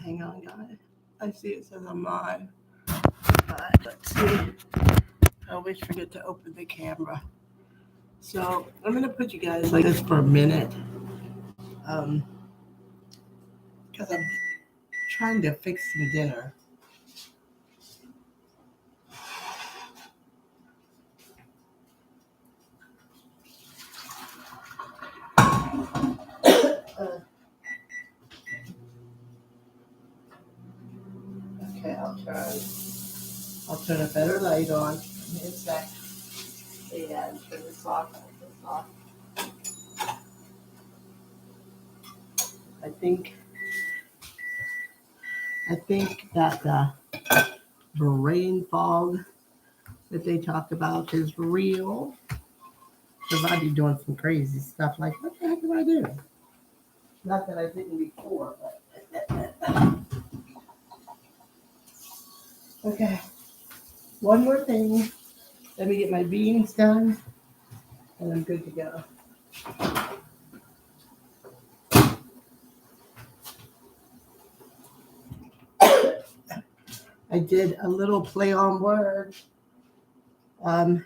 Hang on, guys. I see it says I'm live. Let's see. I always forget to open the camera. So I'm gonna put you guys like this for a minute, um, because I'm trying to fix some dinner. Uh, okay, I'll turn a better light on. Give me a sec. And turn this off. Turn this off. I think that the brain fog that they talk about is real. Because I be doing some crazy stuff like, what the heck do I do? Not that I didn't before, but okay. One more thing. Let me get my beans done, and I'm good to go. I did a little play on words. While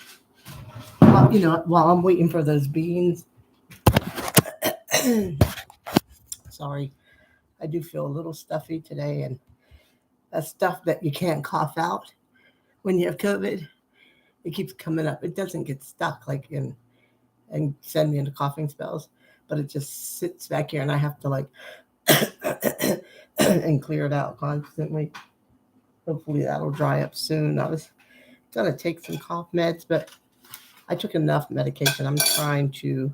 I'm waiting for those beans. Sorry, I do feel a little stuffy today, and that stuff that you can't cough out when you have COVID, it keeps coming up. It doesn't get stuck like in and send me into coughing spells, but it just sits back here, and I have to like and clear it out constantly. Hopefully that'll dry up soon. I was gonna take some cough meds, but I took enough medication. I'm trying to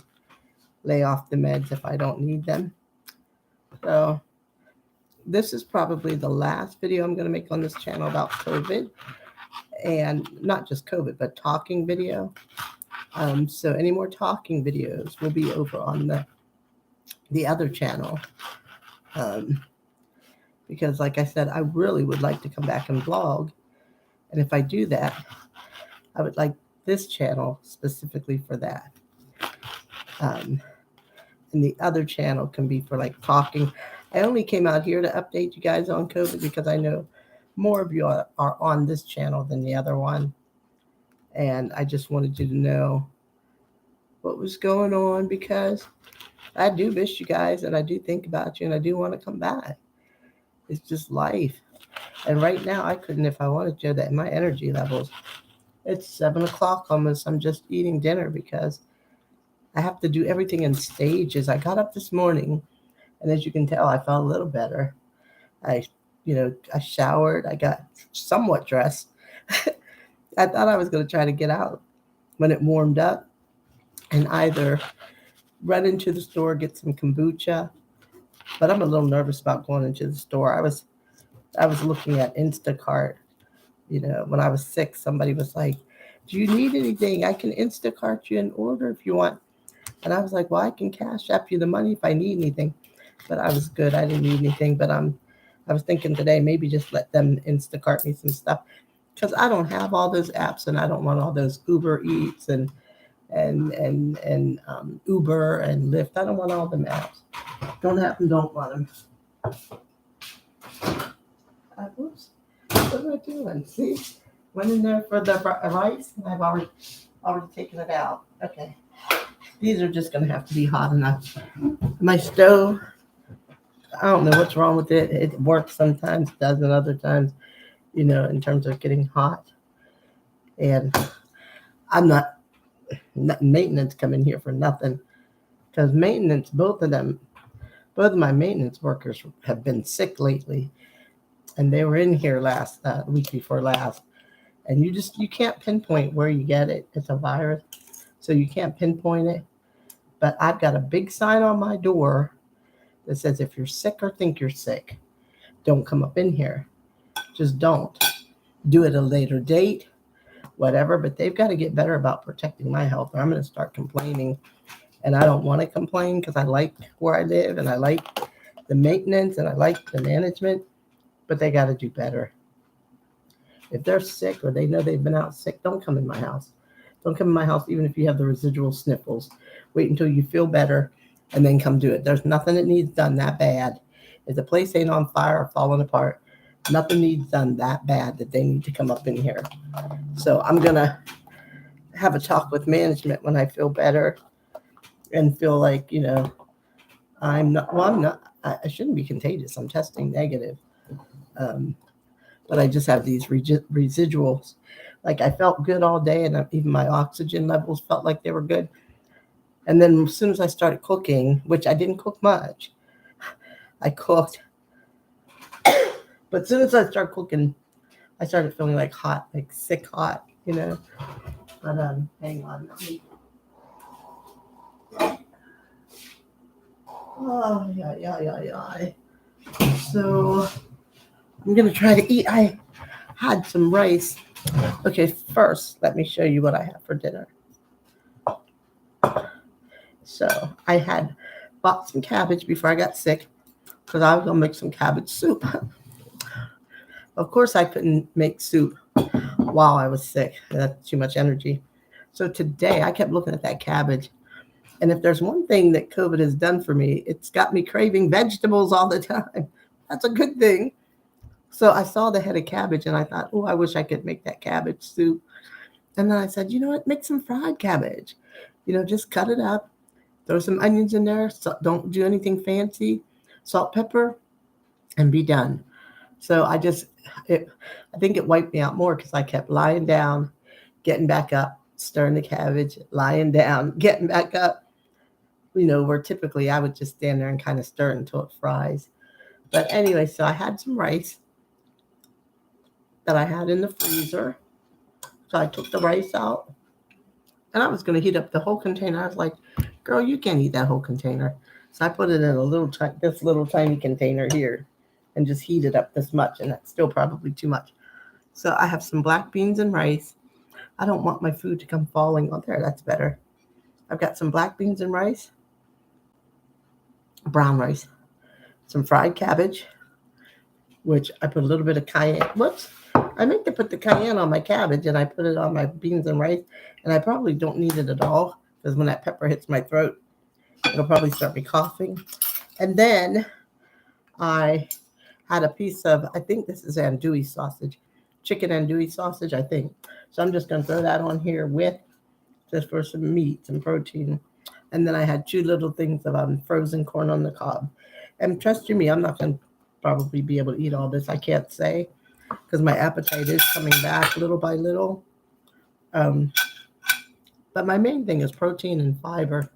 lay off the meds if I don't need them. So this is probably the last video I'm going to make on this channel about COVID, and not just COVID, but talking video. So any more talking videos will be over on the other channel. Because like I said, I really would like to come back and vlog. And if I do that, I would like this channel specifically for that. And the other channel can be for like talking. I only came out here to update you guys on COVID because I know more of you are on this channel than the other one. And I just wanted you to know what was going on, because I do miss you guys, and I do think about you, and I do want to come back. It's just life. And right now I couldn't if I wanted to. That my energy levels, it's 7 o'clock almost. I'm just eating dinner because I have to do everything in stages. I got up this morning, and as you can tell, I felt a little better. I showered. I got somewhat dressed. I thought I was going to try to get out when it warmed up and either run into the store, get some kombucha, but I'm a little nervous about going into the store. I was looking at Instacart. When I was sick, somebody was like, do you need anything? I can Instacart you an order if you want. And I was like, well, I can cash app you the money if I need anything. But I was good. I didn't need anything. But I was thinking today, maybe just let them Instacart me some stuff, because I don't have all those apps, and I don't want all those Uber Eats and Uber and Lyft. I don't want all them apps. Don't have them, don't want them. Oops. What am I doing? See? Went in there for the rice, and I've already taken it out. Okay. These are just going to have to be hot enough. My stove, I don't know what's wrong with it. It works sometimes, doesn't other times, in terms of getting hot. And I'm not maintenance coming here for nothing, because maintenance, both of my maintenance workers have been sick lately, and they were in here last week before last, and you can't pinpoint where you get it. It's a virus, so you can't pinpoint it. But I've got a big sign on my door that says, if you're sick or think you're sick, don't come up in here. Just don't. Do it at a later date, whatever. But they've got to get better about protecting my health, or I'm going to start complaining. And I don't want to complain, because I like where I live, and I like the maintenance, and I like the management. But they got to do better. If they're sick, or they know they've been out sick, don't come in my house. Don't come in my house, even if you have the residual sniffles. Wait until you feel better, and then come do it. There's nothing that needs done that bad. If the place ain't on fire or falling apart, nothing needs done that bad that they need to come up in here. So I'm going to have a talk with management when I feel better and feel like, I'm not, I shouldn't be contagious. I'm testing negative. But I just have these residuals. Like I felt good all day, and even my oxygen levels felt like they were good. And then as soon as I started cooking, which I didn't cook much, I cooked. But as soon as I started cooking, I started feeling like hot, like sick hot, But hang on. Oh, yeah. So I'm going to try to eat. I had some rice. Okay, first, let me show you what I have for dinner. So I had bought some cabbage before I got sick because I was going to make some cabbage soup. Of course, I couldn't make soup while I was sick. That's too much energy. So today I kept looking at that cabbage. And if there's one thing that COVID has done for me, it's got me craving vegetables all the time. That's a good thing. So I saw the head of cabbage and I thought, oh, I wish I could make that cabbage soup. And then I said, you know what? Make some fried cabbage. Just cut it up. Throw some onions in there. So don't do anything fancy. Salt, pepper, and be done. So I think it wiped me out more because I kept lying down, getting back up, stirring the cabbage, lying down, getting back up. Where typically I would just stand there and kind of stir it until it fries. But anyway, so I had some rice that I had in the freezer. So I took the rice out and I was going to heat up the whole container. I was like, girl, you can't eat that whole container. So I put it in this little tiny container here and just heat it up this much. And that's still probably too much. So I have some black beans and rice. I don't want my food to come falling on there. That's better. I've got some black beans and rice, brown rice, some fried cabbage, which I put a little bit of cayenne. Whoops. I meant to put the cayenne on my cabbage and I put it on my beans and rice. And I probably don't need it at all because when that pepper hits my throat, it'll probably start me coughing. And then I had a piece of, I think this is andouille sausage, chicken andouille sausage, I think. So I'm just going to throw that on here just for some meat, some protein. And then I had 2 little things of frozen corn on the cob. And trust you me, I'm not going to probably be able to eat all this. I can't say because my appetite is coming back little by little. But my main thing is protein and fiber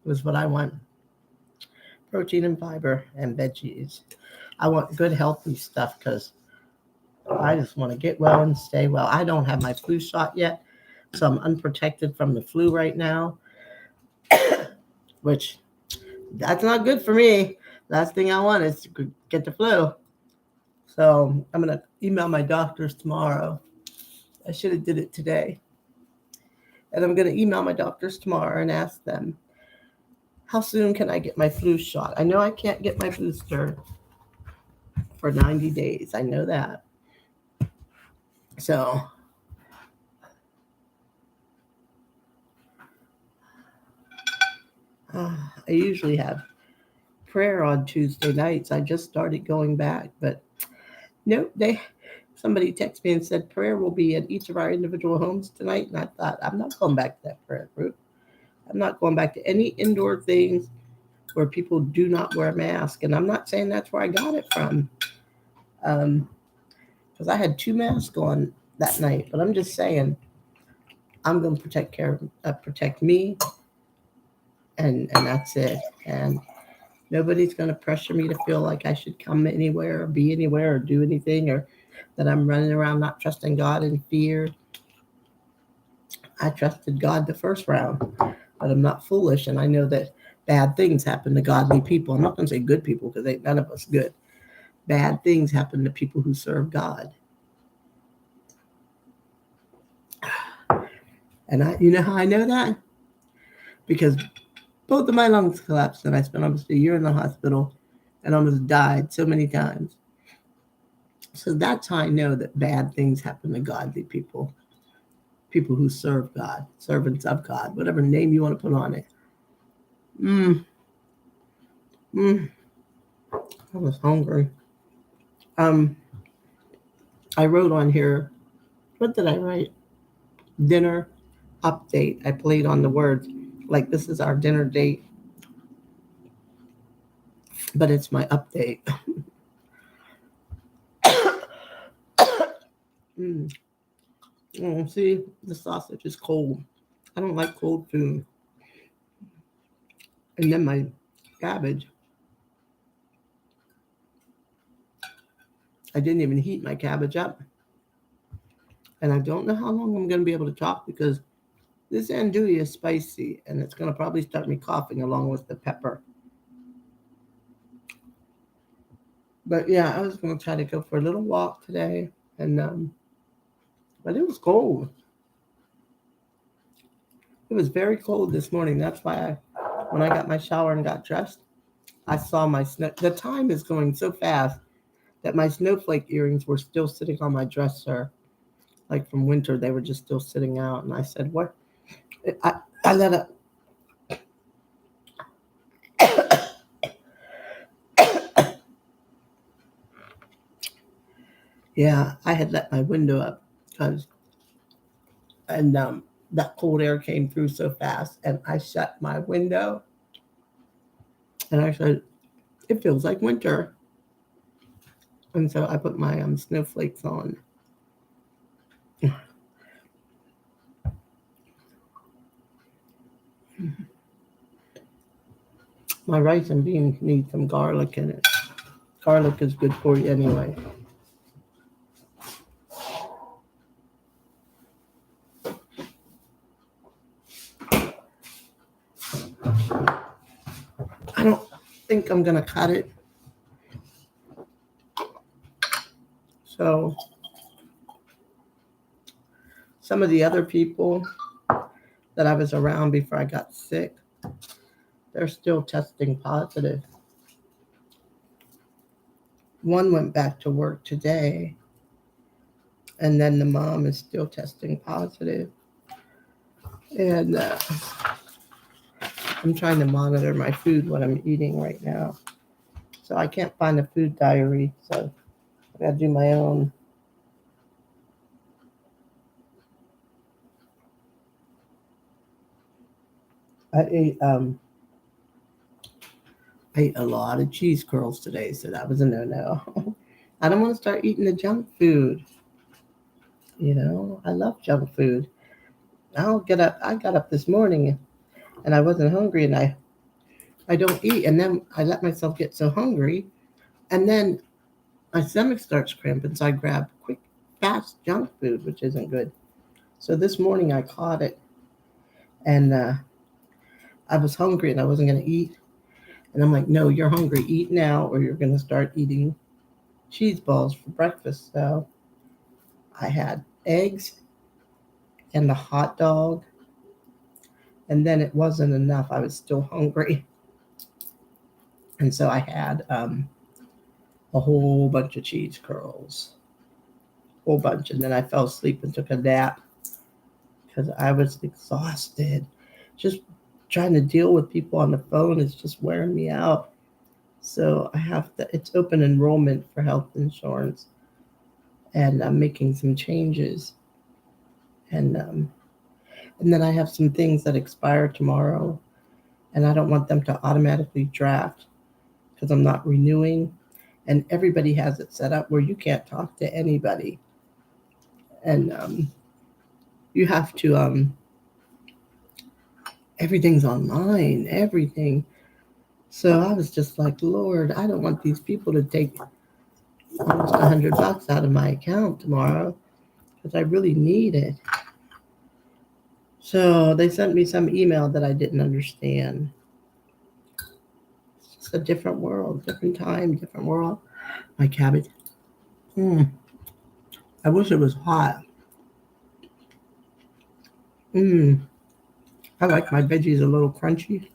was what I want. Protein and fiber and veggies. I want good, healthy stuff because I just want to get well and stay well. I don't have my flu shot yet, so I'm unprotected from the flu right now, which that's not good for me. Last thing I want is to get the flu. So I'm going to email my doctors tomorrow. I should have did it today. And I'm going to email my doctors tomorrow and ask them, how soon can I get my flu shot? I know I can't get my booster for 90 days. I know that. So I usually have prayer on Tuesday nights. I just started going back, but nope, somebody texted me and said prayer will be at each of our individual homes tonight. And I thought, I'm not going back to that prayer group. I'm not going back to any indoor things where people do not wear a mask. And I'm not saying that's where I got it from. Because I had 2 masks on that night. But I'm just saying, I'm going to protect me. And that's it. And nobody's going to pressure me to feel like I should come anywhere or be anywhere or do anything, or that I'm running around not trusting God in fear. I trusted God the first round, but I'm not foolish. And I know that bad things happen to godly people. I'm not going to say good people because ain't none of us good. Bad things happen to people who serve God. And you know how I know that? Because both of my lungs collapsed and I spent almost a year in the hospital and almost died so many times. So that's how I know that bad things happen to godly people. People who serve God, servants of God, whatever name you want to put on it. I was hungry. Um, I wrote on here, what did I write? Dinner update. I played on the words like this is our dinner date, but it's my update. Mm. Oh, see, the sausage is cold. I don't like cold food. And then my cabbage. I didn't even heat my cabbage up. And I don't know how long I'm going to be able to talk because this andouille is spicy and it's going to probably start me coughing along with the pepper. But yeah, I was going to try to go for a little walk today. And but it was cold. It was very cold this morning. That's why when I got my shower and got dressed, I saw my snow. The time is going so fast that my snowflake earrings were still sitting on my dresser. Like from winter, they were just still sitting out. And I said, what? I let a, yeah, I had let my window up because, and that cold air came through so fast. And I shut my window and I said, it feels like winter. And so I put my snowflakes on. My rice and beans need some garlic in it. Garlic is good for you anyway. I don't think I'm going to cut it. So some of the other people that I was around before I got sick, they're still testing positive. One went back to work today, and then the mom is still testing positive. And I'm trying to monitor my food, what I'm eating right now. So I can't find a food diary, so I gotta do my own. I ate a lot of cheese curls today, so that was a no-no. I don't want to start eating the junk food. You know, I love junk food. I'll get up. I got up this morning and I wasn't hungry, and I don't eat, and then I let myself get so hungry, and then my stomach starts cramping, so I grab quick, fast junk food, which isn't good. So this morning I caught it, and I was hungry and I wasn't going to eat, and I'm like, no, you're hungry. Eat now, or you're going to start eating cheese balls for breakfast. So I had eggs and a hot dog, and then it wasn't enough. I was still hungry, and so I had a whole bunch of cheese curls, whole bunch, and then I fell asleep and took a nap because I was exhausted. Just trying to deal with people on the phone is just wearing me out. So I have to. It's open enrollment for health insurance, and I'm making some changes, and then I have some things that expire tomorrow, and I don't want them to automatically draft because I'm not renewing. And everybody has it set up where you can't talk to anybody, and you have to everything's online, everything. So I was just like, Lord, I don't want these people to take almost $100 out of my account tomorrow because I really need it. So they sent me some email that I didn't understand. It's just a different world, different time, different world. My cabbage. I wish it was hot. Mm. I like my veggies a little crunchy.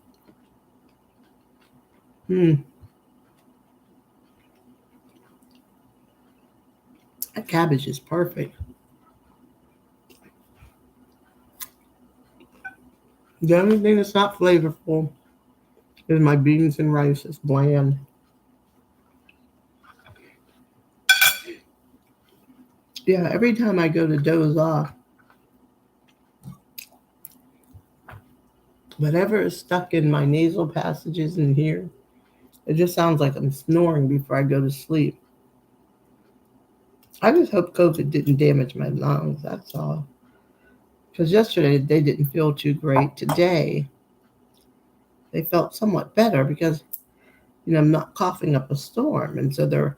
Mm. That cabbage is perfect. The only thing that's not flavorful is my beans and rice. It's bland. Yeah, every time I go to doze off, whatever is stuck in my nasal passages in here, it just sounds like I'm snoring before I go to sleep. I just hope COVID didn't damage my lungs, that's all. Because yesterday they didn't feel too great. Today they felt somewhat better because I'm not coughing up a storm, and so they're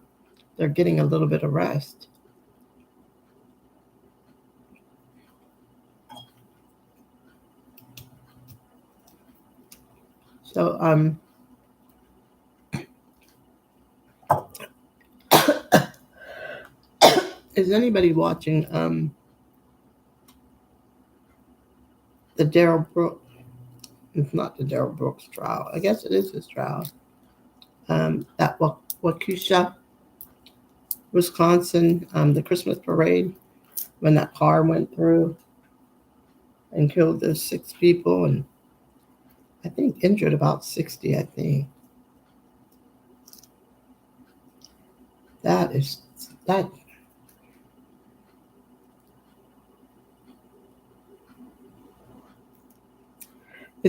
getting a little bit of rest. So is anybody watching the Daryl Brooks? It's not the Daryl Brooks trial. I guess it is his trial. At Waukesha, Wisconsin, the Christmas parade, when that car went through and killed those 6 people, and I think injured about 60, I think. That it's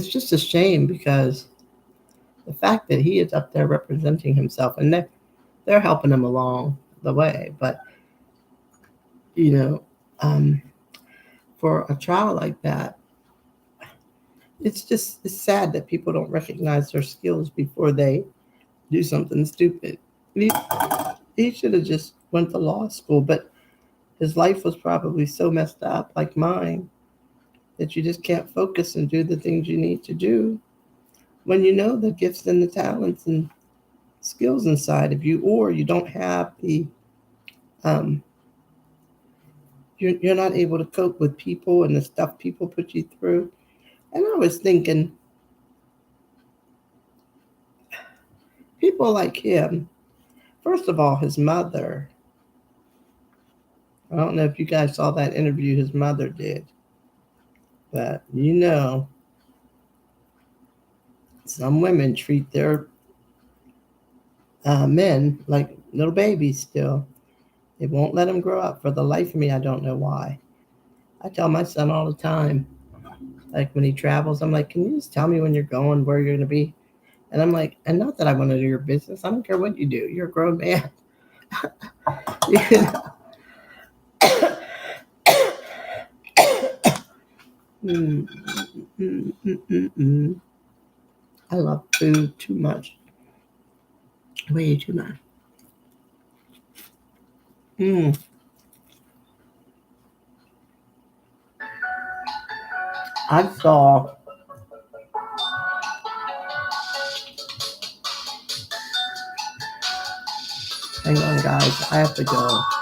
just a shame because the fact that he is up there representing himself, and they're helping him along the way, but you know, um, for a trial like that, it's sad that people don't recognize their skills before they do something stupid. He should have just went to law school, but his life was probably so messed up, like mine, that you just can't focus and do the things you need to do when you know the gifts and the talents and skills inside of you, or you don't have um, you're not able to cope with people and the stuff people put you through. And I was thinking, people like him, first of all, his mother, I don't know if you guys saw that interview his mother did, but some women treat their men like little babies still. They won't let them grow up. For the life of me, I don't know why. I tell my son all the time, like when he travels, I'm like, can you just tell me when you're going, where you're going to be? And I'm like, and not that I want to do your business. I don't care what you do. You're a grown man. Mm, mm, mm, mm, mm. I love food too much. Way too much. Mm. I saw, hang on, guys. I have to go.